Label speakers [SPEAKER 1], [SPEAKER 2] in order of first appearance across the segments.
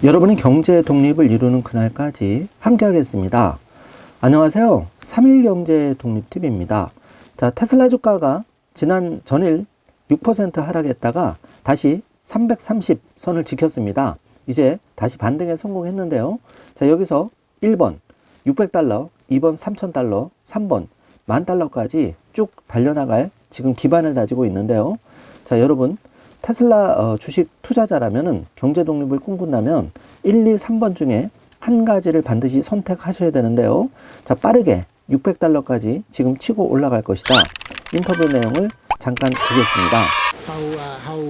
[SPEAKER 1] 여러분이 경제 독립을 이루는 그날까지 함께 하겠습니다. 안녕하세요. 3일 경제 독립TV입니다. 자, 테슬라 주가가 전일 6% 하락했다가 다시 330선을 지켰습니다. 이제 다시 반등에 성공했는데요. 자, 여기서 1번 600달러, 2번 3000달러, 3번 10,000달러까지 쭉 달려나갈 지금 기반을 다지고 있는데요. 자, 여러분 테슬라 주식 투자자라면은 경제 독립을 꿈꾼다면 1, 2, 3번 중에 한 가지를 반드시 선택하셔야 되는데요. 자, 빠르게 600달러까지 지금 치고 올라갈 것이다. 인터뷰 내용을 잠깐 보겠습니다.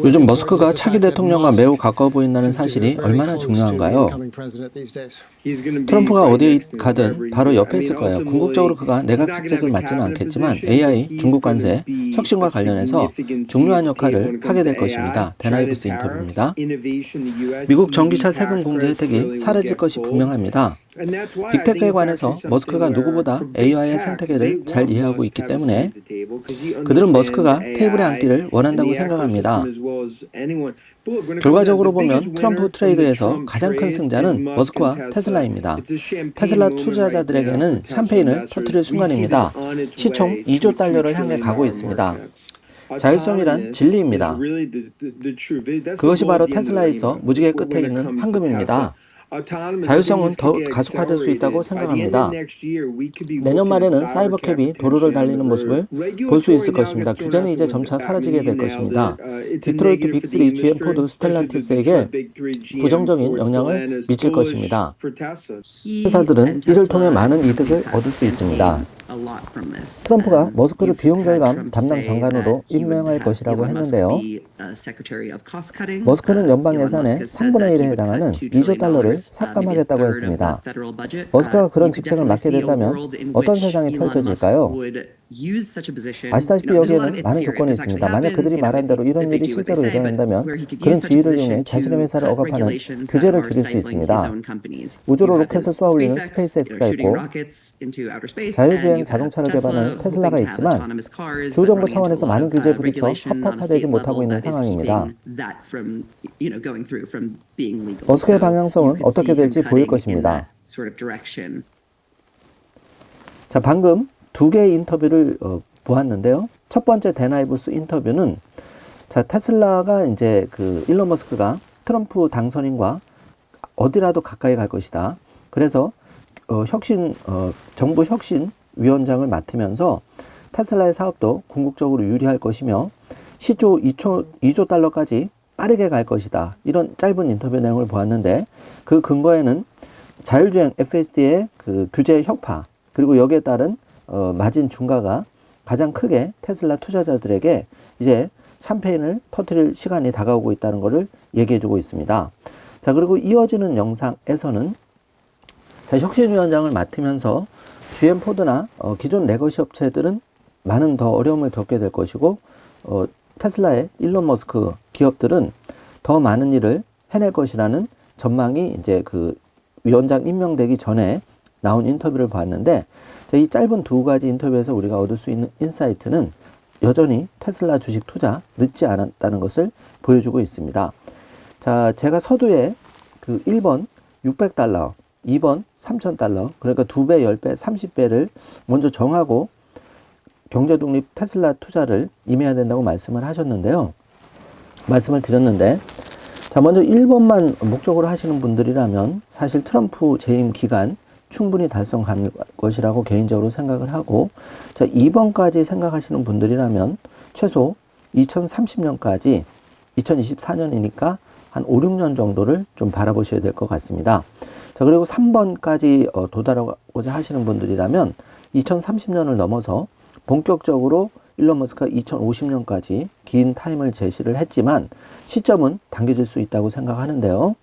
[SPEAKER 1] 요즘 머스크가 차기 대통령과 매우 가까워 보인다는 사실이 얼마나 중요한가요? 트럼프가 어디에 가든 바로 옆에 있을 거예요. 궁극적으로 그가 내각 직책을 맡지는 않겠지만 AI, 중국 관세, 혁신과 관련해서 중요한 역할을 하게 될 것입니다. 데나이브스 인터뷰입니다. 미국 전기차 세금 공제 혜택이 사라질 것이 분명합니다. 빅테크에 관해서 머스크가 누구보다 AI의 생태계를 잘 이해하고 있기 때문에 그들은 머스크가 테이블에 앉기를 원한다고 생각합니다. 결과적으로 보면 트럼프 트레이드에서 가장 큰 승자는 머스크와 테슬라입니다. 테슬라 투자자들에게는 샴페인을 터뜨릴 순간입니다. 시총 2조 달러를 향해 가고 있습니다. 자율성이란 진리입니다. 그것이 바로 테슬라에 있어 무지개 끝에 있는 황금입니다. 자율성은 더 가속화될 수 있다고 생각합니다. 내년 말에는 사이버캡이 도로를 달리는 모습을 볼 수 있을 것입니다. 규제는 이제 점차 사라지게 될 것입니다. 디트로이트 빅3, GM, 포드, 스텔란티스에게 부정적인 영향을 미칠 것입니다. 회사들은 이를 통해 많은 이득을 얻을 수 있습니다. 트럼프가 머스크를 비용 절감 담당 장관으로 임명할 것이라고 했는데요. 머스크는 연방 예산의 3분의 1에 해당하는 2조 달러를 삭감하겠다고 했습니다. 머스크가 그런 직책을 맡게 된다면 어떤 세상이 펼쳐질까요? 아시다시피 여기에는 많은 조건이 있습니다. 만약 그들이 말한 대로 이런 일이 실제로 일어난다면 그런 지위를 이용해 자신의 회사를 억압하는 규제를 줄일 수 있습니다. 우주로 로켓을 쏘아 올리는 스페이스X가 있고 자율주행 자동차를 개발하는 테슬라가 있지만 주정부 차원에서 많은 규제에 부딪혀 합법화되지 못하고 있는 상황입니다. 머스크의 방향성은 어떻게 될지 보일 것입니다. 자, 방금 두 개의 인터뷰를 보았는데요. 첫 번째 데나이브스 인터뷰는 자, 테슬라가 이제 그 일론 머스크가 트럼프 당선인과 어디라도 가까이 갈 것이다. 그래서 정부 혁신위원장을 맡으면서 테슬라의 사업도 궁극적으로 유리할 것이며 시조 2조 달러까지 빠르게 갈 것이다. 이런 짧은 인터뷰 내용을 보았는데 그 근거에는 자율주행 FSD의 그 규제 혁파 그리고 여기에 따른 마진 중과가 가장 크게 테슬라 투자자들에게 이제 샴페인을 터뜨릴 시간이 다가오고 있다는 것을 얘기해주고 있습니다. 자, 그리고 이어지는 영상에서는 자, 혁신위원장을 맡으면서 GM 포드나 기존 레거시 업체들은 많은 더 어려움을 겪게 될 것이고 테슬라의 일론 머스크 기업들은 더 많은 일을 해낼 것이라는 전망이 이제 그 위원장 임명되기 전에 나온 인터뷰를 봤는데 이 짧은 두 가지 인터뷰에서 우리가 얻을 수 있는 인사이트는 여전히 테슬라 주식 투자 늦지 않았다는 것을 보여주고 있습니다. 자, 제가 서두에 그 1번 600달러, 2번 3000달러, 그러니까 2배, 10배, 30배를 먼저 정하고 경제독립 테슬라 투자를 임해야 된다고 말씀을 드렸는데 자, 먼저 1번만 목적으로 하시는 분들이라면 사실 트럼프 재임 기간 충분히 달성 가능할 것이라고 개인적으로 생각을 하고 자, 2번까지 생각하시는 분들이라면 최소 2030년까지 2024년이니까 한 5, 6년 정도를 좀 바라보셔야 될 것 같습니다. 자, 그리고 3번까지 도달하고자 하시는 분들이라면 2030년을 넘어서 본격적으로 일론 머스크가 2050년까지 긴 타임을 제시를 했지만 시점은 당겨질 수 있다고 생각하는데요.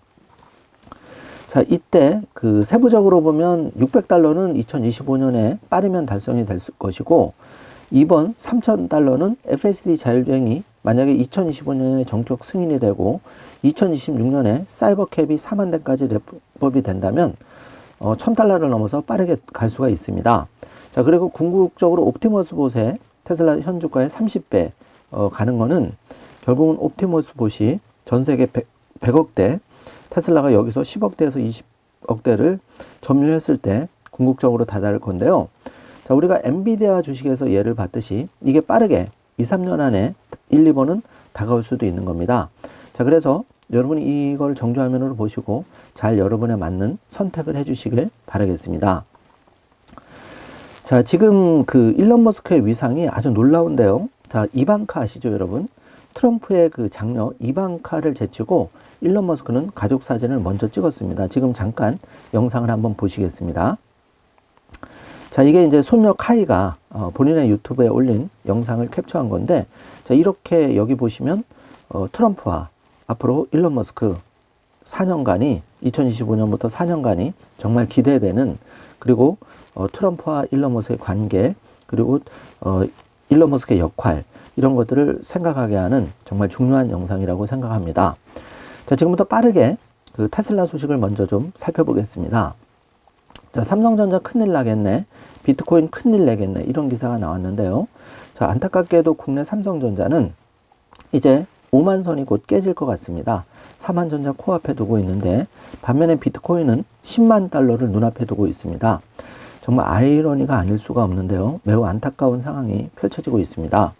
[SPEAKER 1] 자, 이때 그 세부적으로 보면 600달러는 2025년에 빠르면 달성이 될 것이고 2번 3000달러는 FSD 자율주행이 만약에 2025년에 전격 승인이 되고 2026년에 사이버캡이 4만 대까지 랩법이 된다면 1000달러를 넘어서 빠르게 갈 수가 있습니다. 자, 그리고 궁극적으로 옵티머스 봇의 테슬라 현 주가의 30배 가는 거는 결국은 옵티머스 봇이 전 세계 100억대, 테슬라가 여기서 10억대에서 20억대를 점유했을 때 궁극적으로 다다를 건데요. 자, 우리가 엔비디아 주식에서 예를 봤듯이 이게 빠르게 2, 3년 안에 1, 2번은 다가올 수도 있는 겁니다. 자, 그래서 여러분이 이걸 정조화면으로 보시고 잘 여러분에 맞는 선택을 해주시길 바라겠습니다. 자, 지금 그 일론 머스크의 위상이 아주 놀라운데요. 자, 이방카 아시죠, 여러분? 트럼프의 그 장녀 이방카를 제치고 일론 머스크는 가족 사진을 먼저 찍었습니다. 지금 잠깐 영상을 한번 보시겠습니다. 자, 이게 이제 손녀 카이가 본인의 유튜브에 올린 영상을 캡처한 건데, 자, 이렇게 여기 보시면 트럼프와 앞으로 일론 머스크 4년간이 2025년부터 4년간이 정말 기대되는, 그리고 트럼프와 일론 머스크의 관계, 그리고 일론 머스크의 역할, 이런 것들을 생각하게 하는 정말 중요한 영상이라고 생각합니다. 자, 지금부터 빠르게 그 테슬라 소식을 먼저 좀 살펴보겠습니다. 자, 삼성전자 큰일 나겠네, 비트코인 큰일 내겠네, 이런 기사가 나왔는데요. 자, 안타깝게도 국내 삼성전자는 이제 5만 선이 곧 깨질 것 같습니다. 4만 전자 코앞에 두고 있는데, 반면에 비트코인은 10만 달러를 눈앞에 두고 있습니다. 정말 아이러니가 아닐 수가 없는데요. 매우 안타까운 상황이 펼쳐지고 있습니다.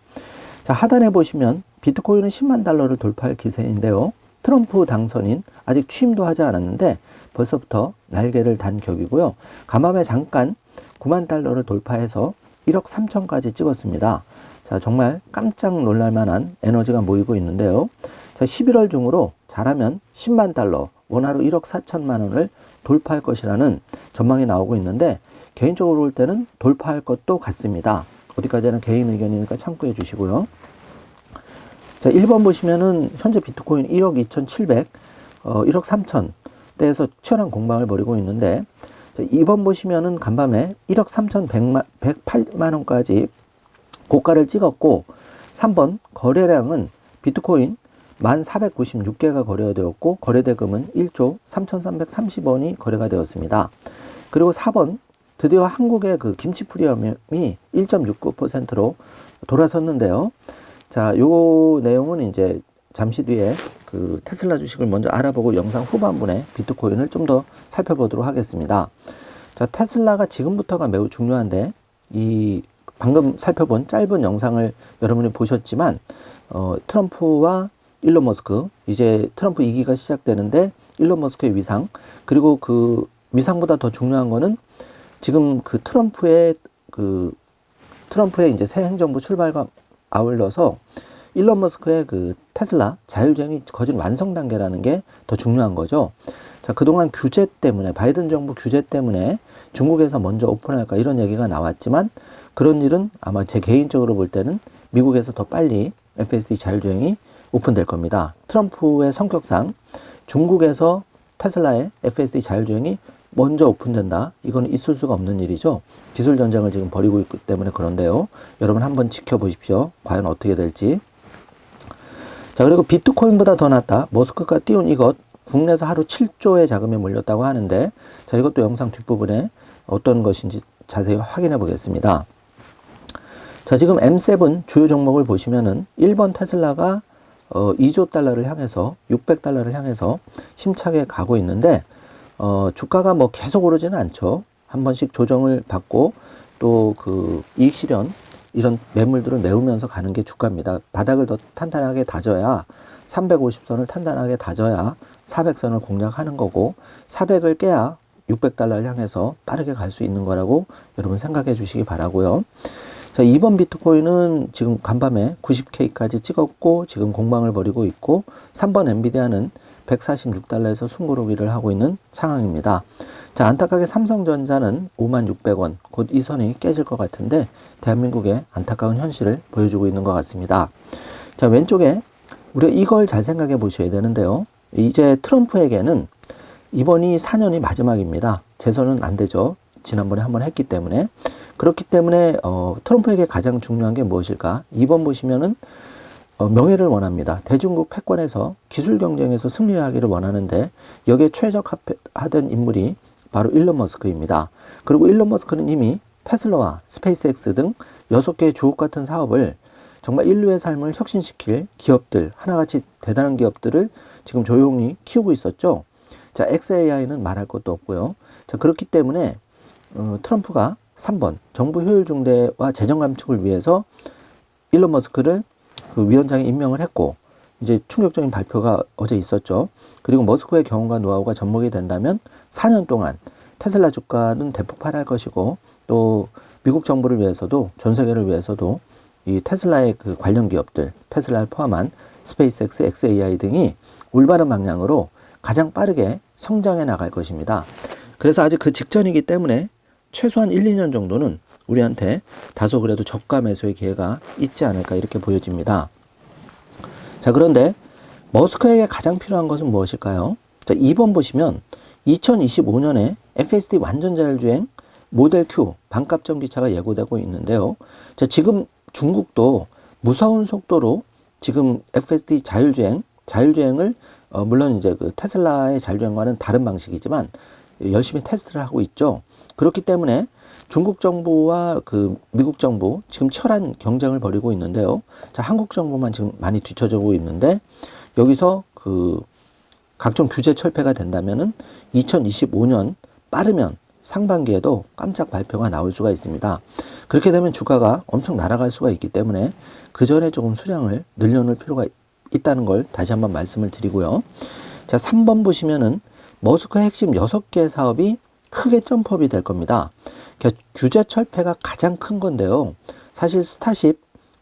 [SPEAKER 1] 자, 하단에 보시면 비트코인은 10만 달러를 돌파할 기세인데요. 트럼프 당선인 아직 취임도 하지 않았는데 벌써부터 날개를 단 격이고요. 간밤에 잠깐 9만 달러를 돌파해서 1억 3천까지 찍었습니다. 자, 정말 깜짝 놀랄 만한 에너지가 모이고 있는데요. 자, 11월 중으로 잘하면 10만 달러, 원화로 1억 4천만 원을 돌파할 것이라는 전망이 나오고 있는데, 개인적으로 볼 때는 돌파할 것도 같습니다. 어디까지는 개인 의견이니까 참고해 주시고요. 자, 1번 보시면은 현재 비트코인 1억 2,700, 1억 3천대에서 치열한 공방을 벌이고 있는데, 자, 2번 보시면은 간밤에 1억 3,108만 원까지 고가를 찍었고, 3번 거래량은 비트코인 1,496개가 거래되었고, 거래대금은 1조 3,330원이 거래가 되었습니다. 그리고 4번, 드디어 한국의 그 김치 프리미엄이 1.69%로 돌아섰는데요. 자, 요 내용은 이제 잠시 뒤에 그 테슬라 주식을 먼저 알아보고 영상 후반부에 비트코인을 좀 더 살펴보도록 하겠습니다. 자, 테슬라가 지금부터가 매우 중요한데, 이 방금 살펴본 짧은 영상을 여러분이 보셨지만, 트럼프와 일론 머스크, 이제 트럼프 2기가 시작되는데 일론 머스크의 위상, 그리고 그 위상보다 더 중요한 거는 지금 그 트럼프의 이제 새 행정부 출발과 아울러서 일론 머스크의 그 테슬라 자율주행이 거진 완성 단계라는 게 더 중요한 거죠. 자, 그동안 규제 때문에, 바이든 정부 규제 때문에 중국에서 먼저 오픈할까 이런 얘기가 나왔지만, 그런 일은 아마 제 개인적으로 볼 때는 미국에서 더 빨리 FSD 자율주행이 오픈될 겁니다. 트럼프의 성격상 중국에서 테슬라의 FSD 자율주행이 먼저 오픈된다, 이건 있을 수가 없는 일이죠. 기술 전쟁을 지금 벌이고 있기 때문에 그런데요. 여러분 한번 지켜보십시오. 과연 어떻게 될지. 자, 그리고 비트코인보다 더 낫다, 머스크가 띄운 이것, 국내에서 하루 7조의 자금이 몰렸다고 하는데, 자, 이것도 영상 뒷부분에 어떤 것인지 자세히 확인해 보겠습니다. 자, 지금 M7 주요 종목을 보시면은 1번 테슬라가 2조 달러를 향해서, 600달러를 향해서 힘차게 가고 있는데, 주가가 뭐 계속 오르지는 않죠. 한 번씩 조정을 받고 또 그 이익 실현, 이런 매물들을 메우면서 가는 게 주가입니다. 바닥을 더 탄탄하게 다져야, 350선을 탄탄하게 다져야 400선을 공략하는 거고, 400을 깨야 600달러를 향해서 빠르게 갈 수 있는 거라고 여러분 생각해 주시기 바라고요. 자, 2번 비트코인은 지금 간밤에 90K까지 찍었고 지금 공방을 벌이고 있고, 3번 엔비디아는 146달러에서 숨고르기를 하고 있는 상황입니다. 자, 안타깝게 삼성전자는 56,600원, 곧 이 선이 깨질 것 같은데, 대한민국의 안타까운 현실을 보여주고 있는 것 같습니다. 자, 왼쪽에 우리가 이걸 잘 생각해 보셔야 되는데요. 이제 트럼프에게는 이번이 4년이 마지막입니다. 재선은 안 되죠. 지난번에 한번 했기 때문에. 그렇기 때문에 트럼프에게 가장 중요한 게 무엇일까? 2번 보시면은 명예를 원합니다. 대중국 패권에서 기술 경쟁에서 승리하기를 원하는데, 여기에 최적화된 인물이 바로 일론 머스크입니다. 그리고 일론 머스크는 이미 테슬라와 스페이스X 등 6개의 주옥 같은 사업을 정말 인류의 삶을 혁신시킬 기업들, 하나같이 대단한 기업들을 지금 조용히 키우고 있었죠. 자, xAI는 말할 것도 없고요. 자, 그렇기 때문에 트럼프가 3번 정부 효율 중대와 재정 감축을 위해서 일론 머스크를 그 위원장에 임명을 했고, 이제 충격적인 발표가 어제 있었죠. 그리고 머스크의 경험과 노하우가 접목이 된다면 4년 동안 테슬라 주가는 대폭발할 것이고, 또 미국 정부를 위해서도, 전 세계를 위해서도 이 테슬라의 그 관련 기업들, 테슬라를 포함한 스페이스X, xAI 등이 올바른 방향으로 가장 빠르게 성장해 나갈 것입니다. 그래서 아직 그 직전이기 때문에 최소한 1, 2년 정도는 우리한테 다소 그래도 저가 매수의 기회가 있지 않을까 이렇게 보여집니다. 자, 그런데 머스크에게 가장 필요한 것은 무엇일까요? 자, 2번 보시면 2025년에 FSD 완전 자율주행 모델 Q 반값 전기차가 예고되고 있는데요. 자, 지금 중국도 무서운 속도로 지금 FSD 자율주행을 물론 이제 그 테슬라의 자율주행과는 다른 방식이지만 열심히 테스트를 하고 있죠. 그렇기 때문에 중국 정부와 그 미국 정부 지금 치열한 경쟁을 벌이고 있는데요. 자, 한국 정부만 지금 많이 뒤처지고 있는데, 여기서 그 각종 규제 철폐가 된다면은 2025년 빠르면 상반기에도 깜짝 발표가 나올 수가 있습니다. 그렇게 되면 주가가 엄청 날아갈 수가 있기 때문에 그 전에 조금 수량을 늘려놓을 필요가 있다는 걸 다시 한번 말씀을 드리고요. 자, 3번 보시면은 머스크의 핵심 6개 사업이 크게 점프업이 될 겁니다. 규제 철폐가 가장 큰 건데요. 사실 스타쉽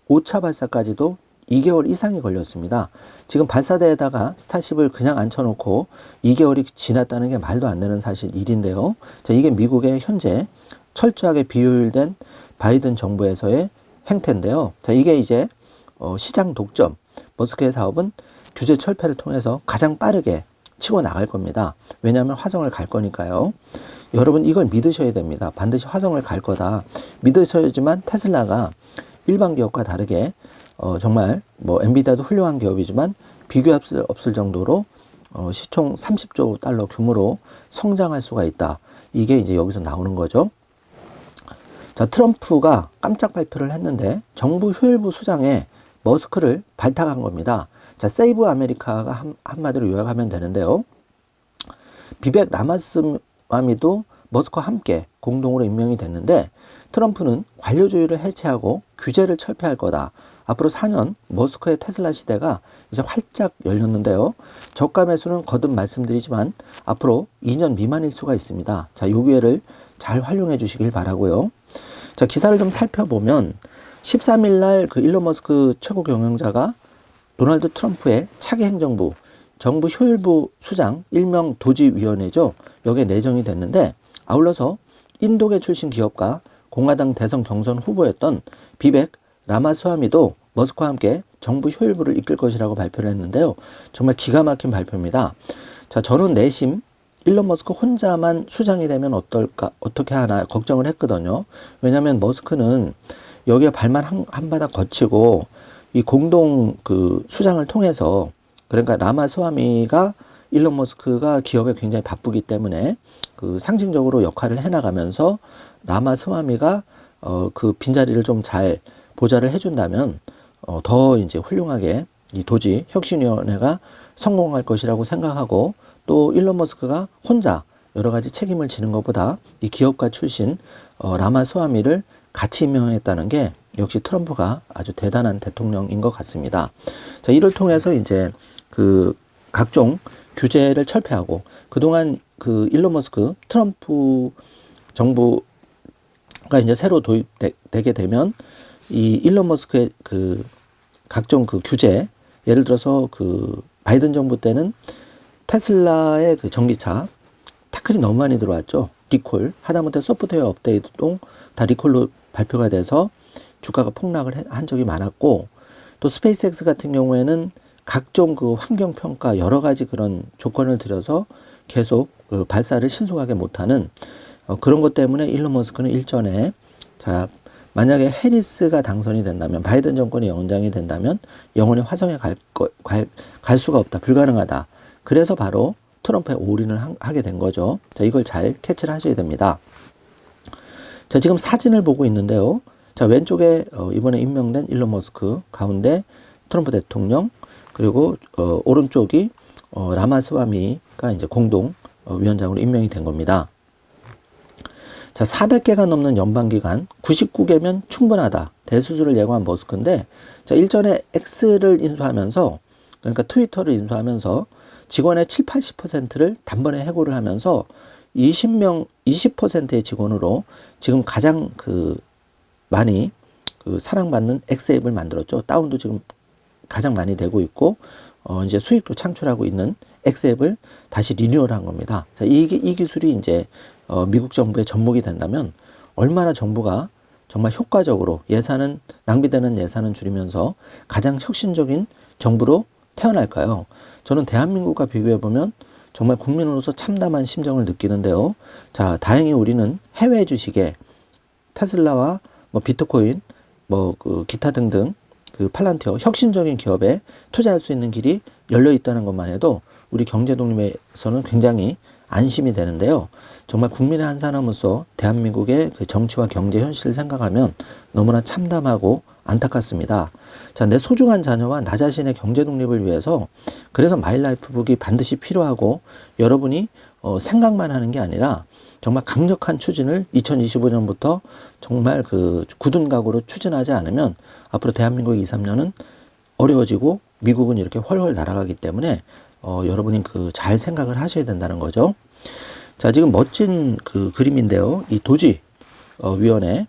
[SPEAKER 1] 5차 발사까지도 2개월 이상이 걸렸습니다. 지금 발사대에다가 스타쉽을 그냥 앉혀놓고 2개월이 지났다는 게 말도 안 되는 사실 일인데요. 자, 이게 미국의 현재 철저하게 비효율된 바이든 정부에서의 행태인데요. 자, 이게 이제 시장 독점, 머스크의 사업은 규제 철폐를 통해서 가장 빠르게 치고 나갈 겁니다. 왜냐하면 화성을 갈 거니까요. 여러분, 이걸 믿으셔야 됩니다. 반드시 화성을 갈 거다 믿으셔야지만 테슬라가 일반 기업과 다르게 정말 뭐 엔비디아도 훌륭한 기업이지만 비교할 수 없을 정도로 시총 30조 달러 규모로 성장할 수가 있다. 이게 이제 여기서 나오는 거죠. 자, 트럼프가 깜짝 발표를 했는데 정부 효율부 수장에 머스크를 발탁한 겁니다. 자, 세이브 아메리카가 한마디로 요약하면 되는데요. 비벡 라마스와미도 머스크와 함께 공동으로 임명이 됐는데, 트럼프는 관료주의를 해체하고 규제를 철폐할 거다. 앞으로 4년 머스크의 테슬라 시대가 이제 활짝 열렸는데요. 저가 매수는 거듭 말씀드리지만 앞으로 2년 미만일 수가 있습니다. 자, 이 기회를 잘 활용해 주시길 바라고요. 자, 기사를 좀 살펴보면 13일 날 그 일론 머스크 최고 경영자가 도널드 트럼프의 차기 행정부 정부 효율부 수장 일명 도지위원회죠. 여기에 내정이 됐는데, 아울러서 인도계 출신 기업가 공화당 대선 경선 후보였던 비벡 라마스와미도 머스크와 함께 정부 효율부를 이끌 것이라고 발표를 했는데요. 정말 기가 막힌 발표입니다. 자, 저는 내심 일론 머스크 혼자만 수장이 되면 어떻게 하나 걱정을 했거든요. 왜냐하면 머스크는 여기에 발만 한 바닥 거치고 이 공동 그 수장을 통해서, 그러니까 라마스와미가 일론 머스크가 기업에 굉장히 바쁘기 때문에 그 상징적으로 역할을 해나가면서 라마스와미가 그 빈자리를 좀 잘 보좌를 해준다면 더 이제 훌륭하게 이 도지 혁신위원회가 성공할 것이라고 생각하고, 또 일론 머스크가 혼자 여러 가지 책임을 지는 것보다 이 기업가 출신 라마스와미를 같이 임명했다는 게 역시 트럼프가 아주 대단한 대통령인 것 같습니다. 자, 이를 통해서 이제 그 각종 규제를 철폐하고, 그동안 그 일론 머스크 트럼프 정부가 이제 새로 도입되게 되면 이 일론 머스크의 그 각종 그 규제, 예를 들어서 그 바이든 정부 때는 테슬라의 그 전기차 태클이 너무 많이 들어왔죠. 리콜, 하다못해 소프트웨어 업데이트도 다 리콜로 발표가 돼서 주가가 폭락을 한 적이 많았고, 또 스페이스X 같은 경우에는 각종 그 환경평가 여러 가지 그런 조건을 들여서 계속 그 발사를 신속하게 못하는 그런 것 때문에 일론 머스크는 일전에, 자, 만약에 해리스가 당선이 된다면, 바이든 정권이 연장이 된다면 영원히 화성에 갈 수가 없다, 불가능하다. 그래서 바로 트럼프에 올인을 하게 된 거죠. 자, 이걸 잘 캐치를 하셔야 됩니다. 자, 지금 사진을 보고 있는데요. 자, 왼쪽에 이번에 임명된 일론 머스크, 가운데 트럼프 대통령, 그리고 오른쪽이 라마스와미가 이제 공동 위원장으로 임명이 된 겁니다. 자, 400개가 넘는 연방기관, 99개면 충분하다. 대수술을 예고한 머스크인데, 자, 일전에 X를 인수하면서, 그러니까 트위터를 인수하면서 직원의 7, 80%를 단번에 해고를 하면서 20%의 직원으로 지금 가장 많이 사랑받는 X앱을 만들었죠. 다운도 지금 가장 많이 되고 있고, 이제 수익도 창출하고 있는 X앱을 다시 리뉴얼한 겁니다. 자, 이 기술이 이제 미국 정부의 접목이 된다면 얼마나 정부가 정말 효과적으로 낭비되는 예산은 줄이면서 가장 혁신적인 정부로 태어날까요? 저는 대한민국과 비교해보면 정말 국민으로서 참담한 심정을 느끼는데요. 자, 다행히 우리는 해외 주식에 테슬라와 비트코인, 기타 등등 팔란티어 혁신적인 기업에 투자할 수 있는 길이 열려 있다는 것만 해도 우리 경제 독립에서는 굉장히 안심이 되는데요. 정말 국민의 한 사람으로서 대한민국의 정치와 경제 현실을 생각하면 너무나 참담하고 안타깝습니다. 자, 내 소중한 자녀와 나 자신의 경제 독립을 위해서 그래서 마이라이프북이 반드시 필요하고 여러분이 생각만 하는 게 아니라 정말 강력한 추진을 2025년부터 정말 굳은 각오로 추진하지 않으면 앞으로 대한민국 2, 3년은 어려워지고 미국은 이렇게 훨훨 날아가기 때문에 여러분이 잘 생각을 하셔야 된다는 거죠. 자, 지금 멋진 그림인데요. 이 도지 위원회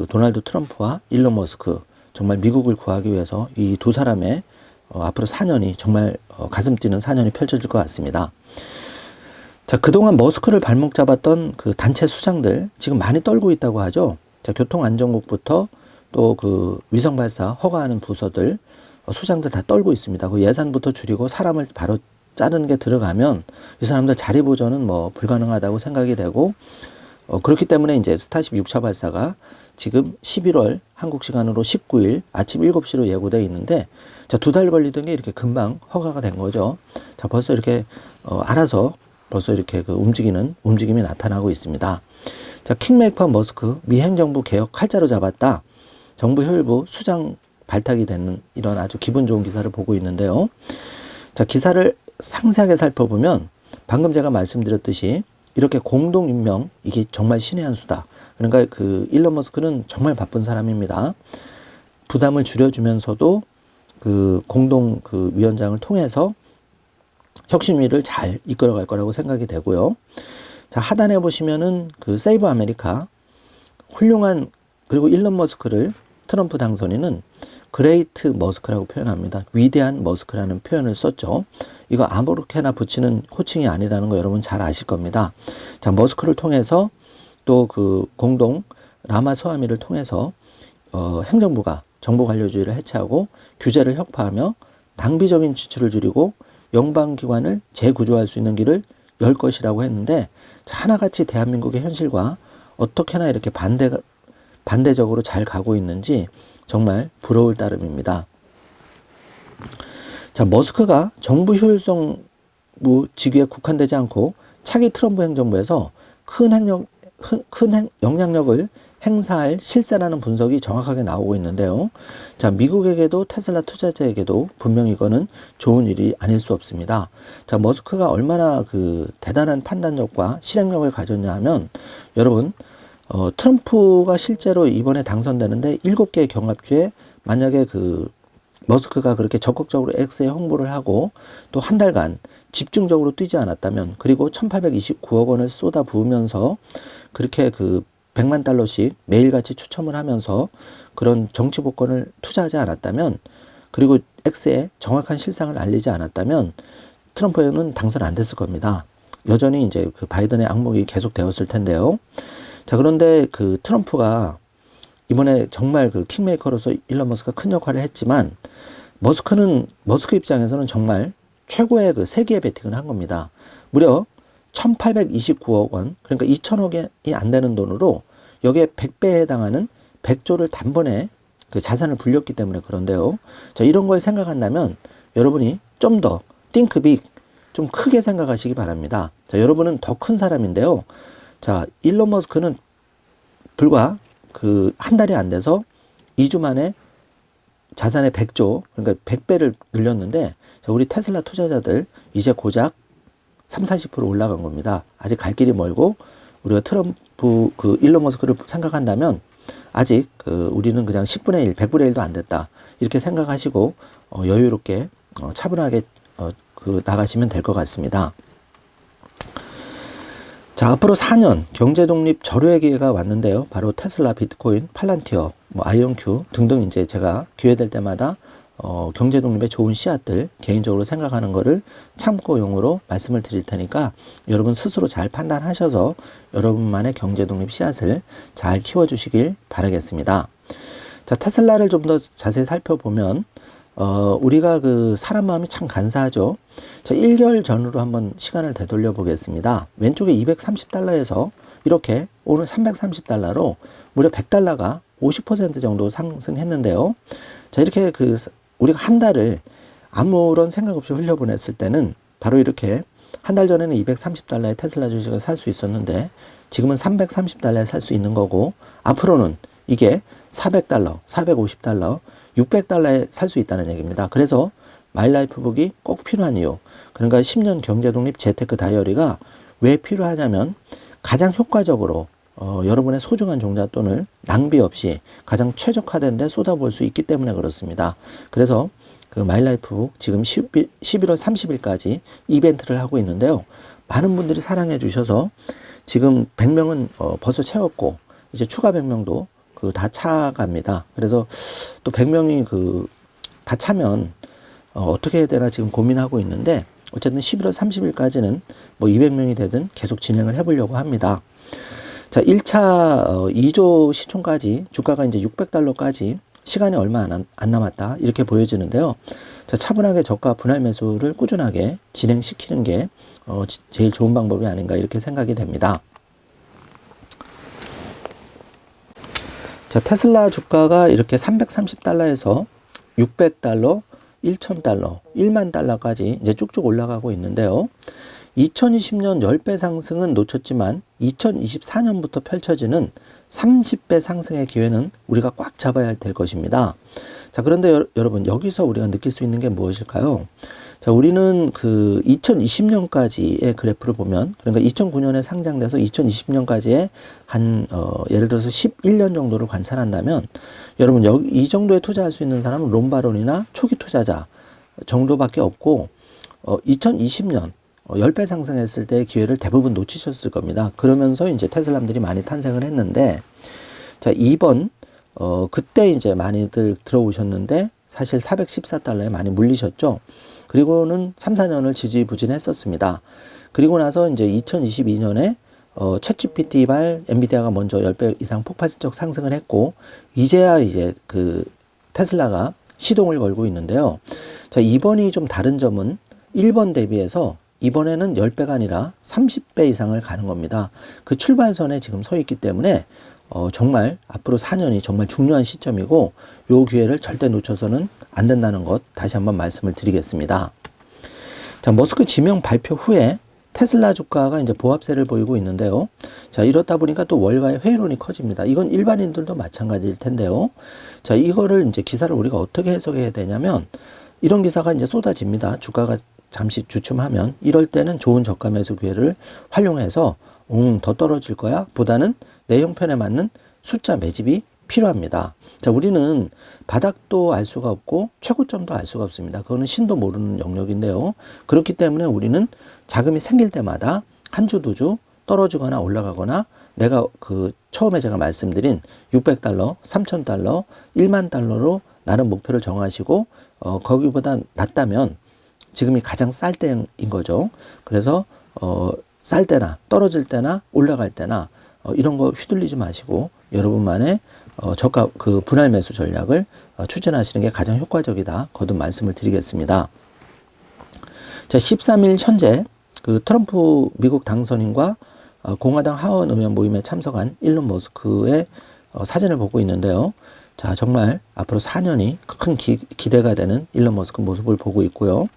[SPEAKER 1] 도널드 트럼프와 일론 머스크 정말 미국을 구하기 위해서 이 두 사람의 앞으로 4년이 정말 가슴 뛰는 4년이 펼쳐질 것 같습니다. 자, 그동안 머스크를 발목 잡았던 단체 수장들 지금 많이 떨고 있다고 하죠. 자, 교통안전국부터 또 위성 발사 허가하는 부서들 수장들 다 떨고 있습니다. 예산부터 줄이고 사람을 바로 자르는 게 들어가면 이 사람들 자리 보존은 불가능하다고 생각이 되고 그렇기 때문에 이제 스타쉽 6차 발사가 지금 11월 한국 시간으로 19일 아침 7시로 예고되어 있는데 자, 2달 걸리던 게 이렇게 금방 허가가 된 거죠. 자, 벌써 이렇게 알아서 벌써 이렇게 움직임이 나타나고 있습니다. 자, 킹메이커 머스크 미 행정부 개혁 칼자루 잡았다. 정부 효율부 수장 발탁이 되는 이런 아주 기분 좋은 기사를 보고 있는데요. 자, 기사를 상세하게 살펴보면 방금 제가 말씀드렸듯이 이렇게 공동 임명 이게 정말 신의 한 수다. 그러니까 일론 머스크는 정말 바쁜 사람입니다. 부담을 줄여주면서도 공동 위원장을 통해서 혁신위를 잘 이끌어갈 거라고 생각이 되고요. 자, 하단에 보시면은 세이브 아메리카 훌륭한 그리고 일론 머스크를 트럼프 당선인은 그레이트 머스크라고 표현합니다. 위대한 머스크라는 표현을 썼죠. 이거 아무렇게나 붙이는 호칭이 아니라는 거 여러분 잘 아실 겁니다. 자, 머스크를 통해서 또 공동 라마스와미를 통해서 행정부가 정보관료주의를 해체하고 규제를 혁파하며 낭비적인 지출을 줄이고 연방기관을 재구조할 수 있는 길을 열 것이라고 했는데 자, 하나같이 대한민국의 현실과 어떻게나 이렇게 반대적으로 잘 가고 있는지 정말 부러울 따름입니다. 자, 머스크가 정부 효율성 직위에 국한되지 않고 차기 트럼프 행정부에서 큰 영향력을 행사할 실세라는 분석이 정확하게 나오고 있는데요. 자, 미국에게도 테슬라 투자자에게도 분명히 이거는 좋은 일이 아닐 수 없습니다. 자, 머스크가 얼마나 대단한 판단력과 실행력을 가졌냐 하면 여러분 트럼프가 실제로 이번에 당선되는데 7개의 경합주에 만약에 머스크가 그렇게 적극적으로 X에 홍보를 하고 또 한 달간 집중적으로 뛰지 않았다면 그리고 1829억 원을 쏟아 부으면서 그렇게 100만 달러씩 매일같이 추첨을 하면서 그런 정치 복권을 투자하지 않았다면 그리고 X에 정확한 실상을 알리지 않았다면 트럼프는 당선 안 됐을 겁니다. 여전히 이제 바이든의 악몽이 계속되었을 텐데요. 자, 그런데 트럼프가 이번에 정말 킹메이커로서 일론 머스크가 큰 역할을 했지만 머스크 입장에서는 정말 최고의 세기의 배팅을 한 겁니다. 무려 1829억 원, 그러니까 2천억이 안 되는 돈으로 여기에 100배에 해당하는 100조를 단번에 자산을 불렸기 때문에 그런데요. 자, 이런 걸 생각한다면 여러분이 좀 더 think big, 좀 크게 생각하시기 바랍니다. 자, 여러분은 더 큰 사람인데요. 자, 일론 머스크는 불과 그 한 달이 안 돼서 2주 만에 자산의 100조, 그러니까 100배를 늘렸는데, 자, 우리 테슬라 투자자들 이제 고작 30~40% 올라간 겁니다. 아직 갈 길이 멀고, 우리가 트럼프 그 일론 머스크를 생각한다면 아직 우리는 그냥 10분의 1, 100분의 1도 안 됐다. 이렇게 생각하시고 여유롭게 차분하게 나가시면 될 것 같습니다. 자, 앞으로 4년 경제 독립 절호의 기회가 왔는데요. 바로 테슬라, 비트코인, 팔란티어, 아이온큐 등등 이제 제가 기회될 때마다 경제 독립의 좋은 씨앗들 개인적으로 생각하는 거를 참고용으로 말씀을 드릴 테니까 여러분 스스로 잘 판단하셔서 여러분만의 경제 독립 씨앗을 잘 키워주시길 바라겠습니다. 자, 테슬라를 좀 더 자세히 살펴보면 우리가 그 사람 마음이 참 간사하죠. 자, 1개월 전으로 한번 시간을 되돌려 보겠습니다. 왼쪽에 230달러에서 이렇게 오늘 330달러로 무려 100달러가 50% 정도 상승했는데요. 자, 이렇게 우리가 한 달을 아무런 생각 없이 흘려보냈을 때는 바로 이렇게 한 달 전에는 230달러에 테슬라 주식을 살 수 있었는데 지금은 330달러에 살 수 있는 거고 앞으로는 이게 400달러, 450달러, 600달러에 살 수 있다는 얘기입니다. 그래서 마이라이프북이 꼭 필요한 이유, 그러니까 10년 경제독립 재테크 다이어리가 왜 필요하냐면 가장 효과적으로 여러분의 소중한 종잣돈을 낭비 없이 가장 최적화된 데 쏟아볼 수 있기 때문에 그렇습니다. 그래서 그 마이라이프북 지금 11월 30일까지 이벤트를 하고 있는데요. 많은 분들이 사랑해 주셔서 지금 100명은 벌써 채웠고 이제 추가 100명도 다 차갑니다. 그래서 또 100명이 다 차면 어떻게 해야 되나 지금 고민하고 있는데 어쨌든 11월 30일까지는 뭐 200명이 되든 계속 진행을 해보려고 합니다. 자, 1차 2조 시총까지 주가가 이제 600달러까지 시간이 얼마 안 남았다 이렇게 보여지는데요. 자, 차분하게 저가 분할 매수를 꾸준하게 진행시키는 게 제일 좋은 방법이 아닌가 이렇게 생각이 됩니다. 자, 테슬라 주가가 이렇게 330달러에서 600달러, 1000달러, 1만 달러까지 이제 쭉쭉 올라가고 있는데요. 2020년 10배 상승은 놓쳤지만 2024년부터 펼쳐지는 30배 상승의 기회는 우리가 꽉 잡아야 될 것입니다. 자, 그런데 여러분 여기서 우리가 느낄 수 있는 게 무엇일까요? 자, 우리는 2020년까지의 그래프를 보면, 그러니까 2009년에 상장돼서 2020년까지의 예를 들어서 11년 정도를 관찰한다면, 여러분 이 정도에 투자할 수 있는 사람은 롬바론이나 초기 투자자 정도밖에 없고, 2020년 10배 상승했을 때의 기회를 대부분 놓치셨을 겁니다. 그러면서 이제 테슬라들이 많이 탄생을 했는데, 자, 이번 그때 이제 많이들 들어오셨는데 사실 414달러에 많이 물리셨죠. 그리고는 3, 4년을 지지부진했었습니다. 그리고 나서 이제 2022년에 챗GPT발 엔비디아가 먼저 10배 이상 폭발적 상승을 했고, 이제야 이제 테슬라가 시동을 걸고 있는데요. 자, 이번이 좀 다른 점은 1번 대비해서 이번에는 10배가 아니라 30배 이상을 가는 겁니다. 그 출발선에 지금 서 있기 때문에 정말 앞으로 4년이 정말 중요한 시점이고 요 기회를 절대 놓쳐서는 안 된다는 것 다시 한번 말씀을 드리겠습니다. 자, 머스크 지명 발표 후에 테슬라 주가가 이제 보합세를 보이고 있는데요. 자, 이렇다 보니까 또 월가의 회의론이 커집니다. 이건 일반인들도 마찬가지일 텐데요. 자, 이거를 이제 기사를 우리가 어떻게 해석해야 되냐면 이런 기사가 이제 쏟아집니다. 주가가 잠시 주춤하면 이럴 때는 좋은 저가 매수 기회를 활용해서 더 떨어질 거야 보다는 내 형편에 맞는 숫자 매집이 필요합니다. 자, 우리는 바닥도 알 수가 없고 최고점도 알 수가 없습니다. 그거는 신도 모르는 영역인데요. 그렇기 때문에 우리는 자금이 생길 때마다 한 주, 두 주 떨어지거나 올라가거나 내가 처음에 제가 말씀드린 600달러, 3000달러, 1만 달러로 나름 목표를 정하시고 거기보다 낮다면 지금이 가장 쌀 때인 거죠. 그래서 쌀 때나 떨어질 때나 올라갈 때나 이런 거 휘둘리지 마시고 여러분만의 저가 분할 매수 전략을 추진하시는 게 가장 효과적이다. 거듭 말씀을 드리겠습니다. 자, 13일 현재 트럼프 미국 당선인과 공화당 하원 의원 모임에 참석한 일론 머스크의 사진을 보고 있는데요. 자, 정말 앞으로 4년이 큰 기대가 되는 일론 머스크 모습을 보고 있고요.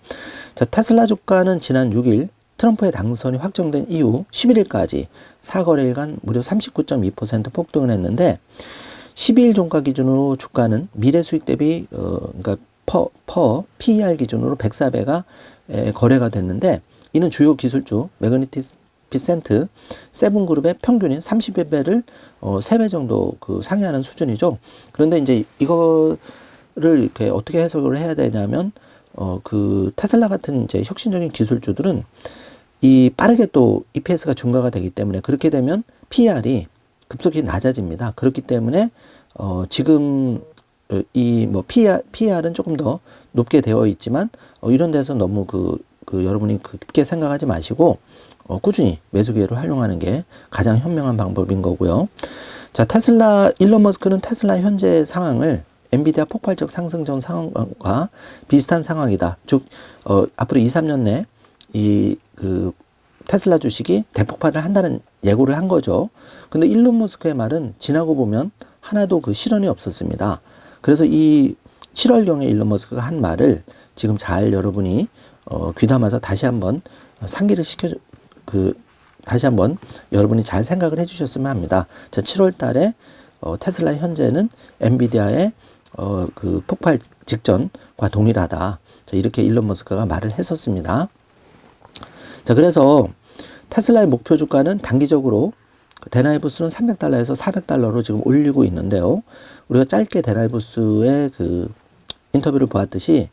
[SPEAKER 1] 자, 테슬라 주가는 지난 6일 트럼프의 당선이 확정된 이후 11일까지 4거래일간 무려 39.2% 폭등을 했는데, 12일 종가 기준으로 주가는 미래 수익 대비 그러니까 PER 기준으로 104배가 거래가 됐는데, 이는 주요 기술주 매그니피센트 세븐그룹의 평균인 30배를 3배 정도 상회하는 수준이죠. 그런데 이제 이거를 이렇게 어떻게 해석을 해야 되냐면, 테슬라 같은 이제 혁신적인 기술주들은 이 빠르게 또 EPS가 증가가 되기 때문에, 그렇게 되면 PER이 급속히 낮아집니다. 그렇기 때문에 지금 이 뭐 PER은 조금 더 높게 되어 있지만 이런 데서 너무 여러분이 깊게 생각하지 마시고 꾸준히 매수 기회를 활용하는 게 가장 현명한 방법인 거고요. 자, 일론 머스크는 테슬라 현재 상황을 엔비디아 폭발적 상승 전 상황과 비슷한 상황이다. 즉 앞으로 2, 3년 내 테슬라 주식이 대폭발을 한다는 예고를 한 거죠. 근데 일론 머스크의 말은 지나고 보면 하나도 실현이 없었습니다. 그래서 이 7월경에 일론 머스크가 한 말을 지금 잘 여러분이 귀담아서 다시 한번 상기를 다시 한번 여러분이 잘 생각을 해주셨으면 합니다. 자, 7월 달에 테슬라 현재는 엔비디아의 폭발 직전과 동일하다. 자, 이렇게 일론 머스크가 말을 했었습니다. 자, 그래서 테슬라의 목표 주가는 단기적으로 데나이브스는 300달러에서 400달러로 지금 올리고 있는데요. 우리가 짧게 데나이브스의 인터뷰를 보았듯이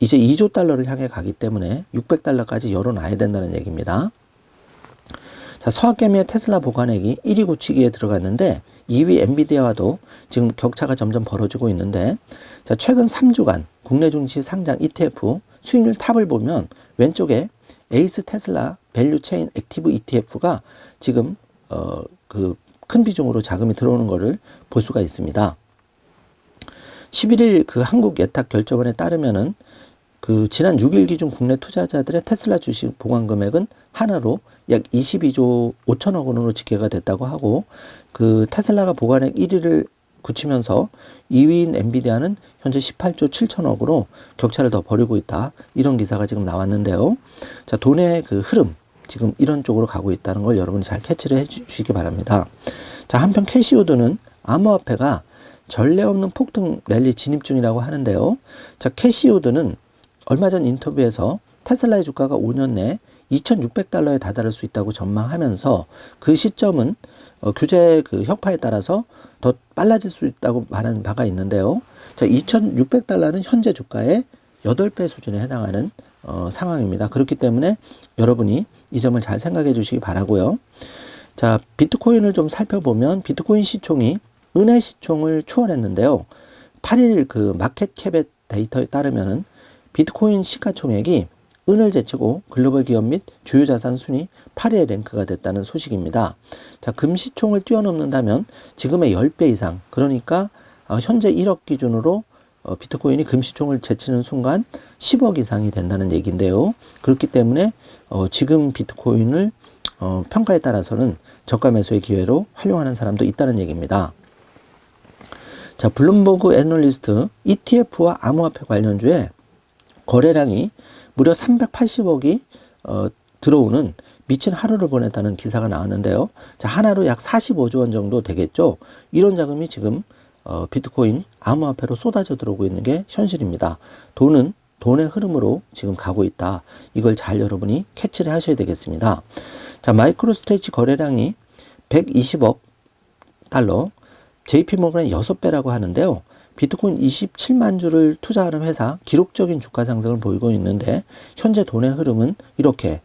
[SPEAKER 1] 이제 2조 달러를 향해 가기 때문에 600달러까지 열어놔야 된다는 얘기입니다. 자, 서학개미의 테슬라 보관액이 1위 굳히기에 들어갔는데 2위 엔비디아와도 지금 격차가 점점 벌어지고 있는데, 자, 최근 3주간 국내 증시 상장 ETF 수익률 탑을 보면 왼쪽에 에이스 테슬라 밸류 체인 액티브 ETF가 지금 큰 비중으로 자금이 들어오는 것을 볼 수가 있습니다. 11일 한국 예탁 결제원에 따르면은 지난 6일 기준 국내 투자자들의 테슬라 주식 보관 금액은 하나로 약 22조 5천억 원으로 집계가 됐다고 하고, 테슬라가 보관액 1위를 굳히면서 2위인 엔비디아는 현재 18조 7천억으로 격차를 더 벌이고 있다. 이런 기사가 지금 나왔는데요. 자, 돈의 흐름, 지금 이런 쪽으로 가고 있다는 걸 여러분이 잘 캐치를 해 주시기 바랍니다. 자, 한편 캐시우드는 암호화폐가 전례 없는 폭등 랠리 진입 중이라고 하는데요. 자, 캐시우드는 얼마 전 인터뷰에서 테슬라의 주가가 5년 내에 2,600달러에 다다를 수 있다고 전망하면서 그 시점은 규제 혁파에 따라서 더 빨라질 수 있다고 말한 바가 있는데요. 자, 2,600달러는 현재 주가의 8배 수준에 해당하는 상황입니다. 그렇기 때문에 여러분이 이 점을 잘 생각해 주시기 바라고요. 자, 비트코인을 좀 살펴보면 비트코인 시총이 은혜 시총을 추월했는데요. 8일 마켓캡의 데이터에 따르면은 비트코인 시가총액이 은을 제치고 글로벌 기업 및 주요 자산 순위 8위에 랭크가 됐다는 소식입니다. 자, 금시총을 뛰어넘는다면 지금의 10배 이상, 그러니까 현재 1억 기준으로 비트코인이 금시총을 제치는 순간 10억 이상이 된다는 얘기인데요. 그렇기 때문에 지금 비트코인을 평가에 따라서는 저가 매수의 기회로 활용하는 사람도 있다는 얘기입니다. 자, 블룸버그 애널리스트 ETF와 암호화폐 관련주에 거래량이 무려 380억이 들어오는 미친 하루를 보냈다는 기사가 나왔는데요. 자, 하나로 약 45조 원 정도 되겠죠. 이런 자금이 지금 비트코인 암호화폐로 쏟아져 들어오고 있는 게 현실입니다. 돈은 돈의 흐름으로 지금 가고 있다. 이걸 잘 여러분이 캐치를 하셔야 되겠습니다. 자, 마이크로스트레치 거래량이 120억 달러, JP모건의 6배라고 하는데요. 비트코인 27만 주를 투자하는 회사 기록적인 주가 상승을 보이고 있는데, 현재 돈의 흐름은 이렇게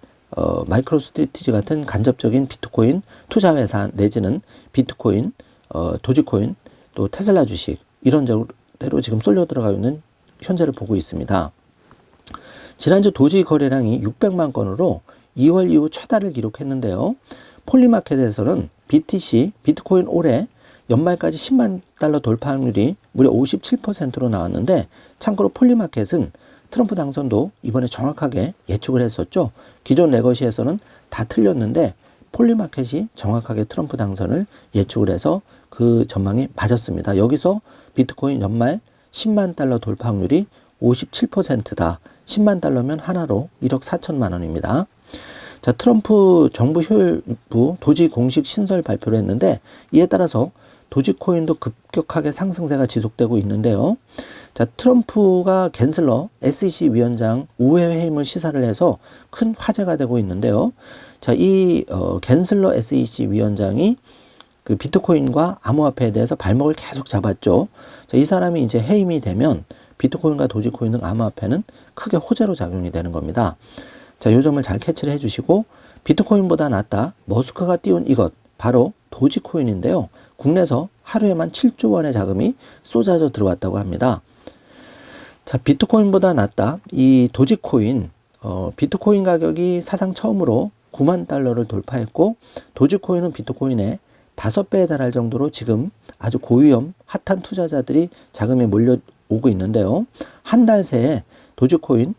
[SPEAKER 1] 마이크로스트래티지 같은 간접적인 비트코인 투자 회사 내지는 비트코인, 도지코인, 또 테슬라 주식 이런 대로 지금 쏠려 들어가 있는 현재를 보고 있습니다. 지난주 도지 거래량이 600만 건으로 2월 이후 최다를 기록했는데요. 폴리마켓에서는 BTC, 비트코인 올해 연말까지 10만 달러 돌파 확률이 무려 57%로 나왔는데, 참고로 폴리마켓은 트럼프 당선도 이번에 정확하게 예측을 했었죠. 기존 레거시에서는 다 틀렸는데 폴리마켓이 정확하게 트럼프 당선을 예측을 해서 그 전망이 맞았습니다. 여기서 비트코인 연말 10만 달러 돌파 확률이 57%다. 10만 달러면 하나로 1억 4천만 원입니다. 자, 트럼프 정부 효율부 도지 공식 신설 발표를 했는데, 이에 따라서 도지코인도 급격하게 상승세가 지속되고 있는데요. 자, 트럼프가 갠슬러 SEC 위원장 우회 회임을 시사를 해서 큰 화제가 되고 있는데요. 자, 이 갠슬러 SEC 위원장이 그 비트코인과 암호화폐에 대해서 발목을 계속 잡았죠. 자, 이 사람이 이제 해임이 되면 비트코인과 도지코인 등 암호화폐는 크게 호재로 작용이 되는 겁니다. 자, 요 점을 잘 캐치를 해주시고, 비트코인보다 낫다. 머스크가 띄운 이것 바로 도지코인인데요. 국내에서 하루에만 7조 원의 자금이 쏟아져 들어왔다고 합니다. 자, 비트코인보다 낫다. 이 도지코인, 비트코인 가격이 사상 처음으로 9만 달러를 돌파했고, 도지코인은 비트코인의 5배에 달할 정도로 지금 아주 고위험 핫한 투자자들이 자금에 몰려오고 있는데요. 한 달 새에 도지코인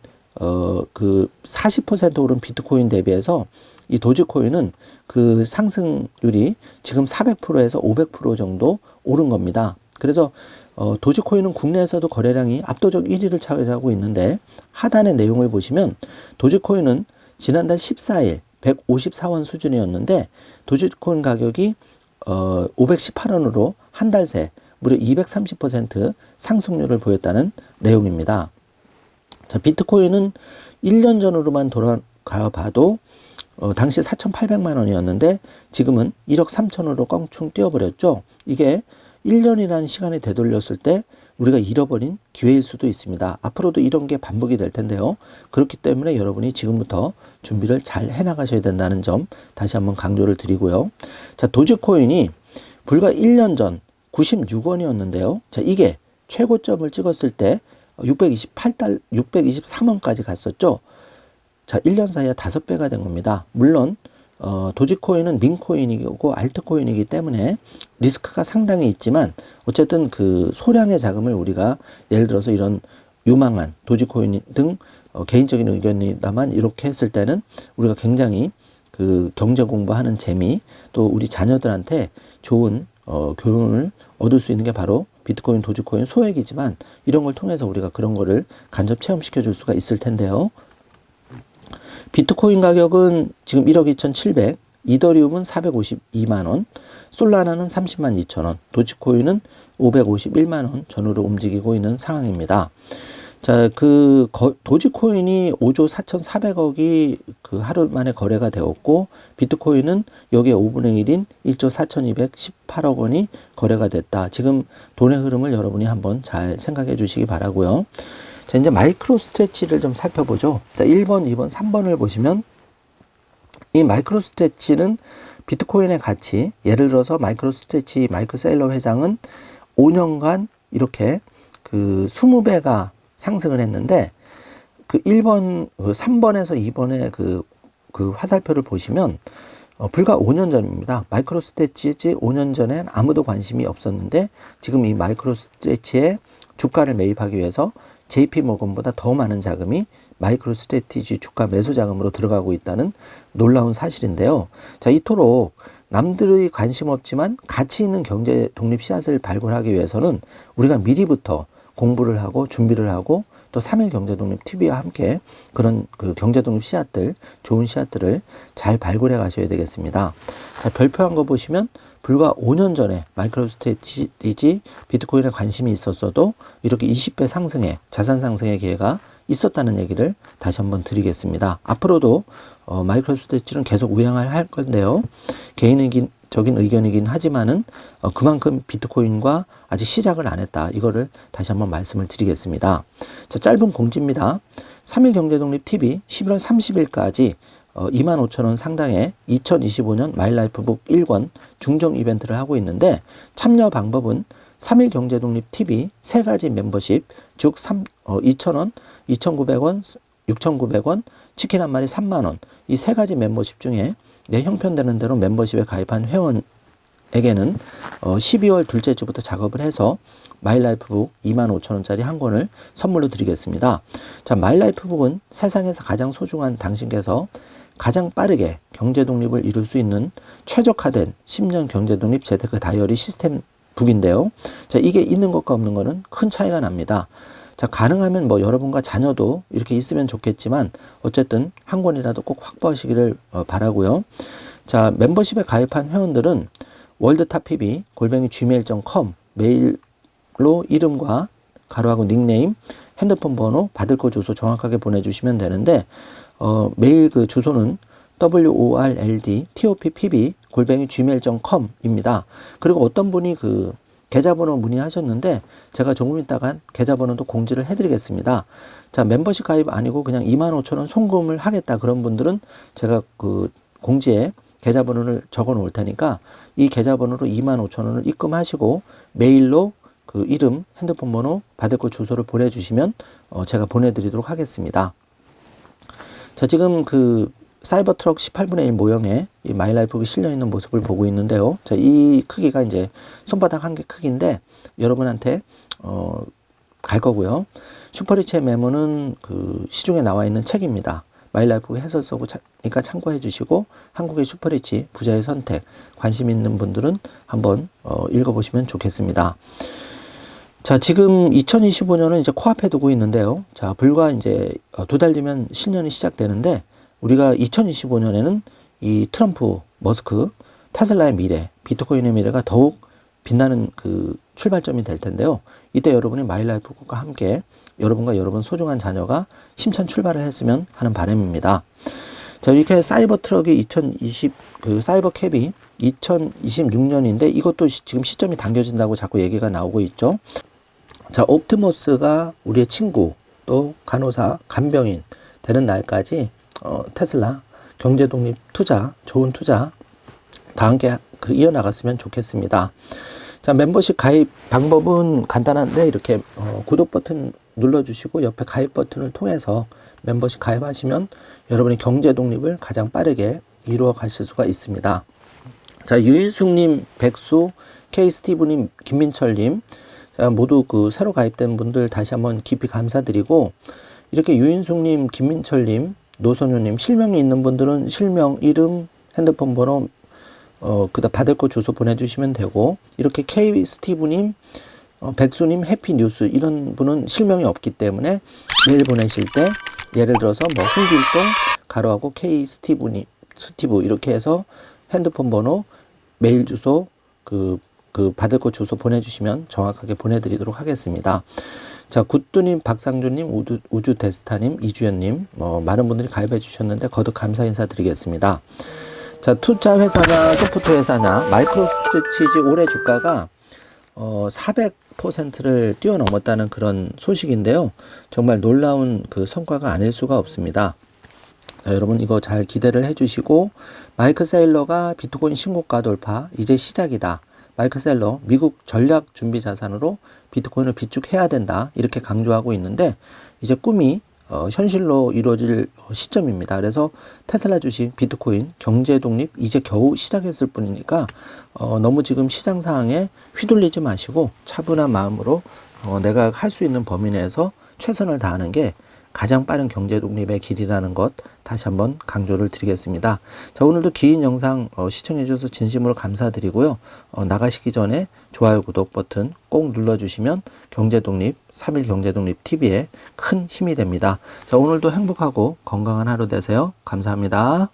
[SPEAKER 1] 그 40% 오른 비트코인 대비해서 이 도지코인은 그 상승률이 지금 400%에서 500% 정도 오른 겁니다. 그래서 도지코인은 국내에서도 거래량이 압도적 1위를 차지하고 있는데, 하단의 내용을 보시면 도지코인은 지난달 14일 154원 수준이었는데 도지코인 가격이 518원으로 한 달 새 무려 230% 상승률을 보였다는 내용입니다. 자, 비트코인은 1년 전으로만 돌아가 봐도 당시 4,800만 원이었는데 지금은 1억 3천으로 껑충 뛰어버렸죠. 이게 1년이라는 시간이 되돌렸을 때 우리가 잃어버린 기회일 수도 있습니다. 앞으로도 이런 게 반복이 될 텐데요. 그렇기 때문에 여러분이 지금부터 준비를 잘 해나가셔야 된다는 점 다시 한번 강조를 드리고요. 자, 도지코인이 불과 1년 전 96원이었는데요. 자, 이게 최고점을 찍었을 때 623원까지 갔었죠. 자, 1년 사이에 5배가 된 겁니다. 물론 도지코인은 민코인이고 알트코인이기 때문에 리스크가 상당히 있지만, 어쨌든 그 소량의 자금을 우리가 예를 들어서 이런 유망한 도지코인 등 개인적인 의견이다만 이렇게 했을 때는 우리가 굉장히 그 경제 공부하는 재미, 또 우리 자녀들한테 좋은 교훈을 얻을 수 있는 게 바로 비트코인, 도지코인 소액이지만 이런 걸 통해서 우리가 그런 거를 간접 체험시켜 줄 수가 있을 텐데요. 비트코인 가격은 지금 1억 2,700, 이더리움은 452만원, 솔라나는 30만 2천원, 도지코인은 551만원 전후로 움직이고 있는 상황입니다. 자, 그 도지코인이 5조 4,400억이 그 하루 만에 거래가 되었고, 비트코인은 여기에 5분의 1인 1조 4,218억 원이 거래가 됐다. 지금 돈의 흐름을 여러분이 한번 잘 생각해 주시기 바라고요. 자, 이제 마이크로 스트레치를 좀 살펴보죠. 자, 1번, 2번, 3번을 보시면 이 마이크로 스트레치는 비트코인의 가치, 예를 들어서 마이크로 스트레치 마이클 세일러 회장은 5년간 이렇게 그 20배가 상승을 했는데, 그 1번, 그 3번에서 2번의 그 화살표를 보시면 불과 5년 전입니다. 마이크로 스트레치 5년 전엔 아무도 관심이 없었는데 지금 이 마이크로 스트레치의 주가를 매입하기 위해서 JP 모건보다 더 많은 자금이 마이크로 스트레티지 주가 매수 자금으로 들어가고 있다는 놀라운 사실인데요. 자, 이토록 남들의 관심 없지만 가치 있는 경제 독립 씨앗을 발굴하기 위해서는 우리가 미리부터 공부를 하고 준비를 하고 또 3일 경제독립 TV와 함께 그런 그 경제독립 씨앗들, 좋은 씨앗들을 잘 발굴해 가셔야 되겠습니다. 자, 별표한 거 보시면 불과 5년 전에 마이크로 스트레티지 비트코인에 관심이 있었어도 이렇게 20배 상승의 자산 상승의 기회가 있었다는 얘기를 다시 한번 드리겠습니다. 앞으로도 마이크로 스트레치는 계속 우양할 건데요. 개인적인 의견이긴 하지만은 그만큼 비트코인과 아직 시작을 안 했다. 이거를 다시 한번 말씀을 드리겠습니다. 자, 짧은 공지입니다. 3일 경제독립 TV 11월 30일까지 25,000원 상당의 2025년 마이라이프북 1권 중정 이벤트를 하고 있는데, 참여 방법은 3일 경제독립 TV 3가지 멤버십, 즉 2,000원, 2,900원, 6,900원, 치킨 한 마리 3만원, 이 3가지 멤버십 중에 내 형편되는 대로 멤버십에 가입한 회원에게는 12월 둘째 주부터 작업을 해서 마이라이프북 25,000원짜리 한 권을 선물로 드리겠습니다. 자, 마이라이프북은 세상에서 가장 소중한 당신께서 가장 빠르게 경제 독립을 이룰 수 있는 최적화된 10년 경제 독립 재테크 다이어리 시스템 북인데요. 자, 이게 있는 것과 없는 거는 큰 차이가 납니다. 자, 가능하면 뭐 여러분과 자녀도 이렇게 있으면 좋겠지만 어쨌든 한 권이라도 꼭 확보하시기를 바라고요. 자, 멤버십에 가입한 회원들은 월드탑PB @gmail.com 메일로 이름과 가로하고 닉네임, 핸드폰 번호, 받을 거 주소 정확하게 보내주시면 되는데, 메일 그 주소는 WORLD TOPPB gmail.com입니다. 그리고 어떤 분이 그 계좌번호 문의하셨는데, 제가 조금 있다가 계좌번호도 공지를 해드리겠습니다. 자, 멤버십 가입 아니고 그냥 25,000원 송금을 하겠다 그런 분들은 제가 그 공지에 계좌번호를 적어 놓을 테니까 이 계좌번호로 25,000원을 입금하시고 메일로 그 이름, 핸드폰 번호, 받을 거 주소를 보내주시면 제가 보내드리도록 하겠습니다. 자, 지금 그 사이버트럭 18분의 1 모형에 이 마이라이프가 실려있는 모습을 보고 있는데요. 자, 이 크기가 이제 손바닥 한 개 크기인데 여러분한테 갈 거고요. 슈퍼리치의 메모는 그 시중에 나와 있는 책입니다. 마이라이프 해설서니까 참고해 주시고 한국의 슈퍼리치 부자의 선택 관심 있는 분들은 한번 읽어보시면 좋겠습니다. 자, 지금 2025년은 이제 코앞에 두고 있는데요. 자, 불과 이제 2달 뒤면 신년이 시작되는데 우리가 2025년에는 이 트럼프, 머스크, 테슬라의 미래, 비트코인의 미래가 더욱 빛나는 그 출발점이 될 텐데요. 이때 여러분이 마이라이프과 함께 여러분과 여러분 소중한 자녀가 힘찬 출발을 했으면 하는 바람입니다. 자, 이렇게 사이버 트럭이 사이버 캡이 2026년인데 이것도 지금 시점이 당겨진다고 자꾸 얘기가 나오고 있죠. 자, 옵티머스가 우리의 친구, 또 간호사, 간병인 되는 날까지 테슬라 경제 독립 투자, 좋은 투자 다 함께 이어나갔으면 좋겠습니다. 자, 멤버십 가입 방법은 간단한데 이렇게 구독 버튼 눌러주시고 옆에 가입 버튼을 통해서 멤버십 가입하시면 여러분의 경제 독립을 가장 빠르게 이루어 가실 수가 있습니다. 자, 유인숙님, 백수, K스티브님, 김민철님, 자, 모두 그 새로 가입된 분들 다시 한번 깊이 감사드리고, 이렇게 유인숙님, 김민철님, 노선우님, 실명이 있는 분들은 실명, 이름, 핸드폰 번호, 그다음 받을 거 주소 보내주시면 되고, 이렇게 K스티브님, 백수님, 해피뉴스 이런 분은 실명이 없기 때문에 메일 보내실 때 예를 들어서 뭐 홍길동 가로하고 스티브 이렇게 해서 핸드폰 번호, 메일 주소, 그 받을 거 주소 보내주시면 정확하게 보내드리도록 하겠습니다. 자, 굿두님, 박상준님, 우주데스타님, 이주연님, 많은 분들이 가입해 주셨는데 거듭 감사 인사드리겠습니다. 자, 투자 회사냐, 소프트 회사냐, 마이크로스트레치즈 올해 주가가 400%를 뛰어넘었다는 그런 소식인데요. 정말 놀라운 그 성과가 아닐 수가 없습니다. 자, 여러분 이거 잘 기대를 해주시고, 마이크 세일러가 비트코인 신고가 돌파 이제 시작이다. 마이크 셀러 미국 전략 준비 자산으로 비트코인을 비축해야 된다 이렇게 강조하고 있는데 이제 꿈이 현실로 이루어질 시점입니다. 그래서 테슬라 주식, 비트코인, 경제 독립 이제 겨우 시작했을 뿐이니까 너무 지금 시장 상황에 휘둘리지 마시고 차분한 마음으로 내가 할 수 있는 범위 내에서 최선을 다하는 게 가장 빠른 경제 독립의 길이라는 것 다시 한번 강조를 드리겠습니다. 자, 오늘도 긴 영상 시청해 주셔서 진심으로 감사드리고요. 나가시기 전에 좋아요, 구독 버튼 꼭 눌러주시면 경제독립, 3일 경제독립 TV에 큰 힘이 됩니다. 자, 오늘도 행복하고 건강한 하루 되세요. 감사합니다.